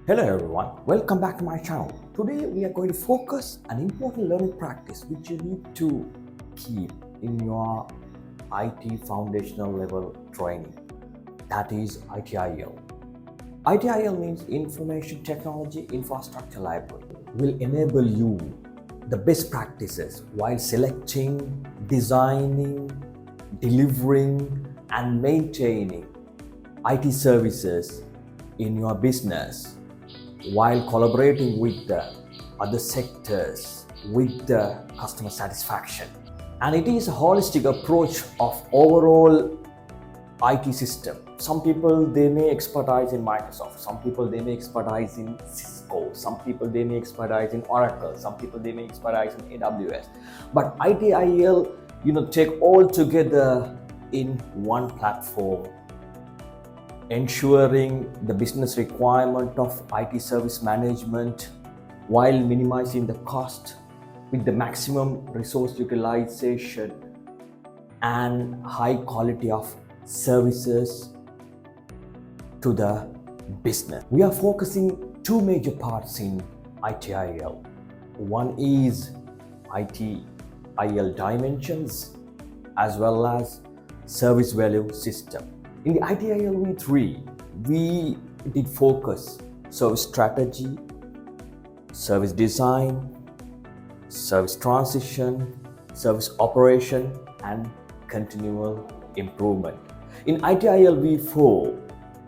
Hello everyone, welcome back to my channel. Today we are going to focus an important learning practice which you need to keep in your IT foundational level training. That is ITIL. ITIL means Information Technology Infrastructure Library. Will enable you the best practices while selecting, designing, delivering and maintaining IT services in your business while collaborating with the other sectors with the customer satisfaction. And it is a holistic approach of overall IT system. Some people they may expertise in Microsoft, some people they may expertise in Cisco, some people they may expertise in Oracle, some people they may expertise in AWS. But ITIL, take all together in one platform, ensuring the business requirement of IT service management while minimizing the cost with the maximum resource utilization and high quality of services to the business. We are focusing two major parts in ITIL. One is ITIL dimensions as well as service value system. In the ITIL V3, we did focus service strategy, service design, service transition, service operation, and continual improvement. In ITIL V4,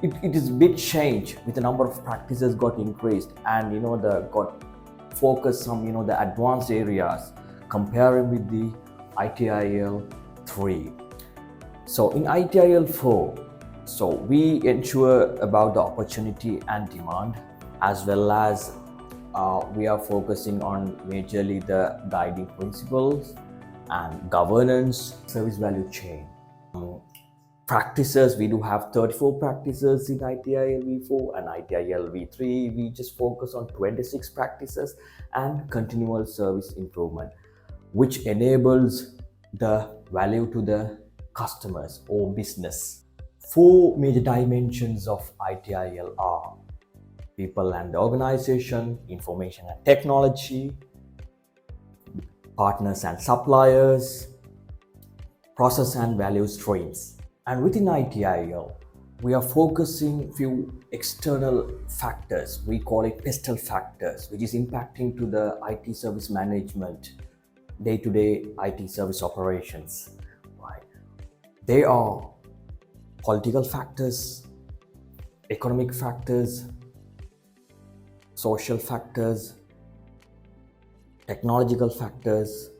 it is a bit changed with the number of practices got increased and got focus on the advanced areas comparing with the ITIL 3. So in ITIL 4, we ensure about the opportunity and demand, as well as we are focusing on majorly the guiding principles and governance, service value chain. Practices, we do have 34 practices in ITIL V4 and ITIL V3. We just focus on 26 practices and continual service improvement, which enables the value to the customers or business. Four major dimensions of ITIL are people and organization, information and technology, partners and suppliers, process and value streams. And within ITIL, we are focusing few external factors. We call it pestle factors, which is impacting to the IT service management, day-to-day IT service operations. Right? They are political factors, economic factors, social factors, technological factors,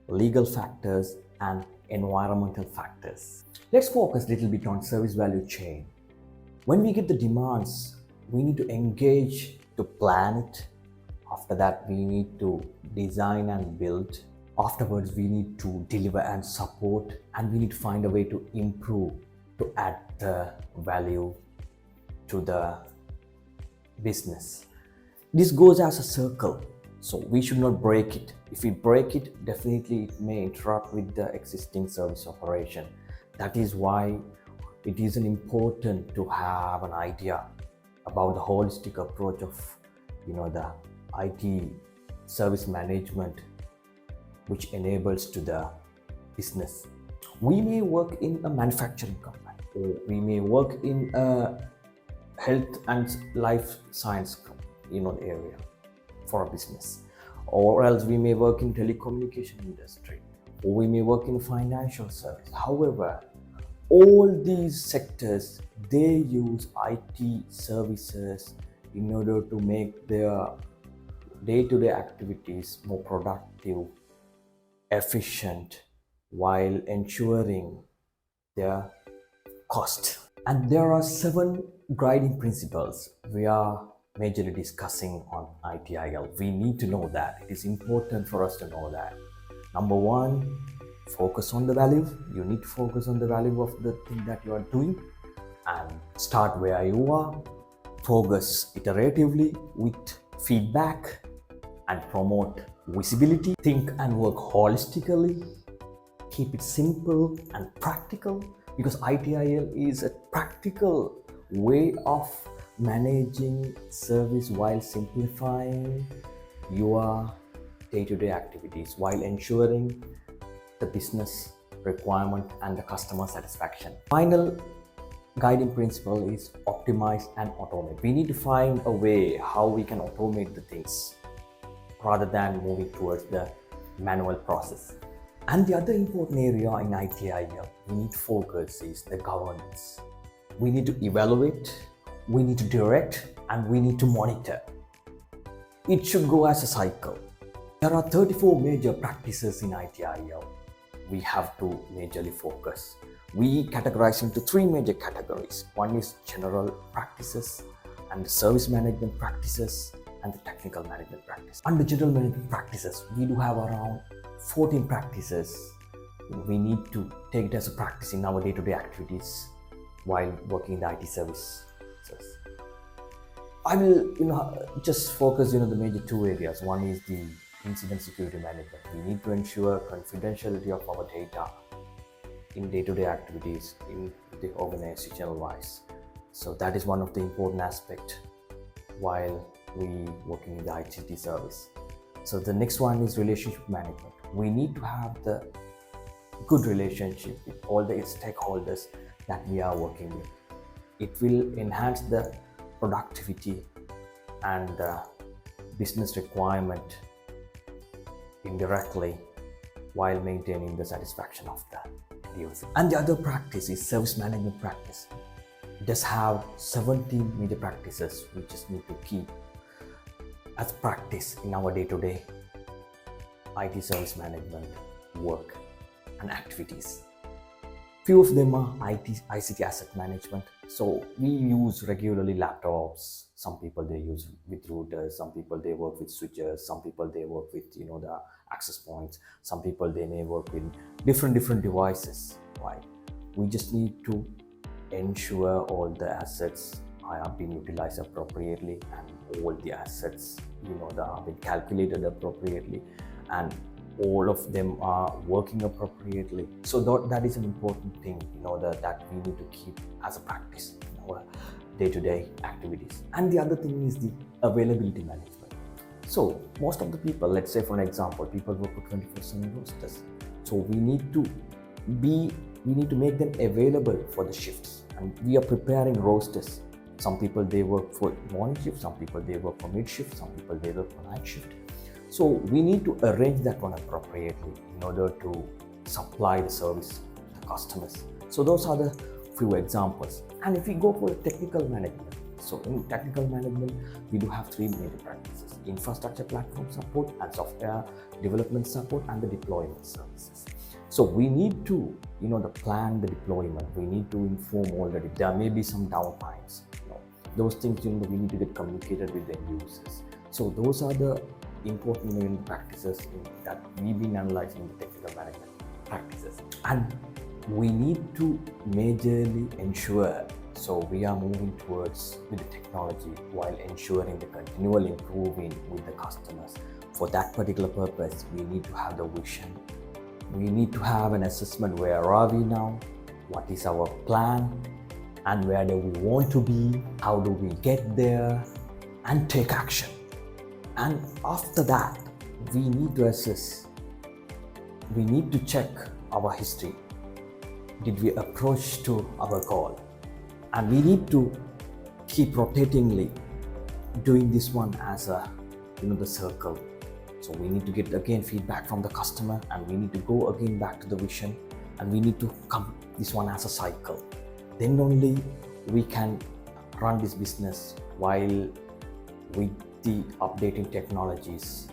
legal factors, and environmental factors. Let's focus a little bit on service value chain. When we get the demands, we need to engage to plan it. After that, we need to design and build. Afterwards, we need to deliver and support, and we need to find a way to improve, to add the value to the business. This goes as a circle, so we should not break it. If we break it, definitely it may interrupt with the existing service operation. That is why it is important to have an idea about the holistic approach of the IT service management, which enables to the business. We may work in a manufacturing company, or we may work in a health and life science area for a business, or else we may work in telecommunication industry, or we may work in financial service. However, all these sectors, they use IT services in order to make their day-to-day activities more productive, efficient, while ensuring their cost. And there are 7 guiding principles we are majorly discussing on ITIL. We need to know that. It is important for us to know that. Number 1, focus on the value. You need to focus on the value of the thing that you are doing and start where you are. Progress iteratively with feedback and promote visibility. Think and work holistically. Keep it simple and practical, because ITIL is a practical way of managing service while simplifying your day-to-day activities while ensuring the business requirement and the customer satisfaction. Final guiding principle is optimize and automate. We need to find a way how we can automate the things rather than moving towards the manual process. And the other important area in ITIL we need to focus is the governance. We need to evaluate, we need to direct, and we need to monitor. It should go as a cycle. There are 34 major practices in ITIL. We have to majorly focus. We categorize into three major categories. One is general practices, and the service management practices, and the technical management practice. Under general management practices, we do have around 14 practices. We need to take it as a practice in our day-to-day activities while working in the IT services. I will just focus the major two areas. One is the incident security management. We need to ensure confidentiality of our data in day-to-day activities in the organizational wise. So that is one of the important aspects while we working in the ICT service. So the next one is relationship management. We need to have the good relationship with all the stakeholders that we are working with. It will enhance the productivity and the business requirement indirectly while maintaining the satisfaction of the user. And the other practice is service management practice. It does have 17 major practices we just need to keep as practice in our day-to-day IT service management work and activities. Few of them are ICT asset management. So we use regularly laptops. Some people they use with routers, some people they work with switches, some people they work with the access points, some people they may work with different devices, right? We just need to ensure all the assets are being utilized appropriately and all the assets that are being calculated appropriately and all of them are working appropriately. So that is an important thing that we need to keep as a practice in our day-to-day activities. And the other thing is the availability management. So most of the people, let's say for an example, people work for 24/7 rosters. So we need to make them available for the shifts, and we are preparing rosters. Some people they work for morning shift, some people they work for mid shift, some people they work for night shift. So we need to arrange that one appropriately in order to supply the service to the customers. So those are the few examples. And if we go for technical management, so in technical management, we do have three major practices: infrastructure platform support and software development support and the deployment services. So we need to plan the deployment. We need to inform already. There may be some downtimes. Those things we need to get communicated with the end users. So those are the important practices that we've been analyzing in the technical management practices. And we need to majorly ensure, so we are moving towards with the technology while ensuring the continual improving with the customers. For that particular purpose, we need to have the vision. We need to have an assessment: where are we now, what is our plan, and where do we want to be, how do we get there, and take action. And after that, we need to assess, we need to check our history. Did we approach to our goal? And we need to keep rotatingly doing this one as the circle. So we need to get again feedback from the customer, and we need to go again back to the vision, and we need to come this one as a cycle. Then only we can run this business while with the updating technologies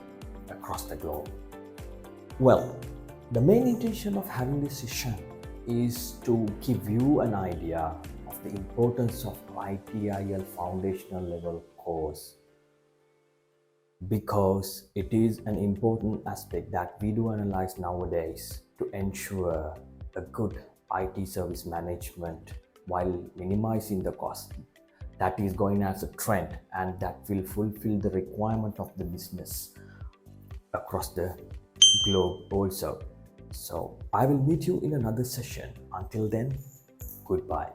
across the globe. Well, the main intention of having this session is to give you an idea of the importance of ITIL foundational level course, because it is an important aspect that we do analyze nowadays to ensure a good IT service management while minimizing the cost. That is going as a trend, and that will fulfill the requirement of the business across the globe also. So I will meet you in another session. Until then, goodbye.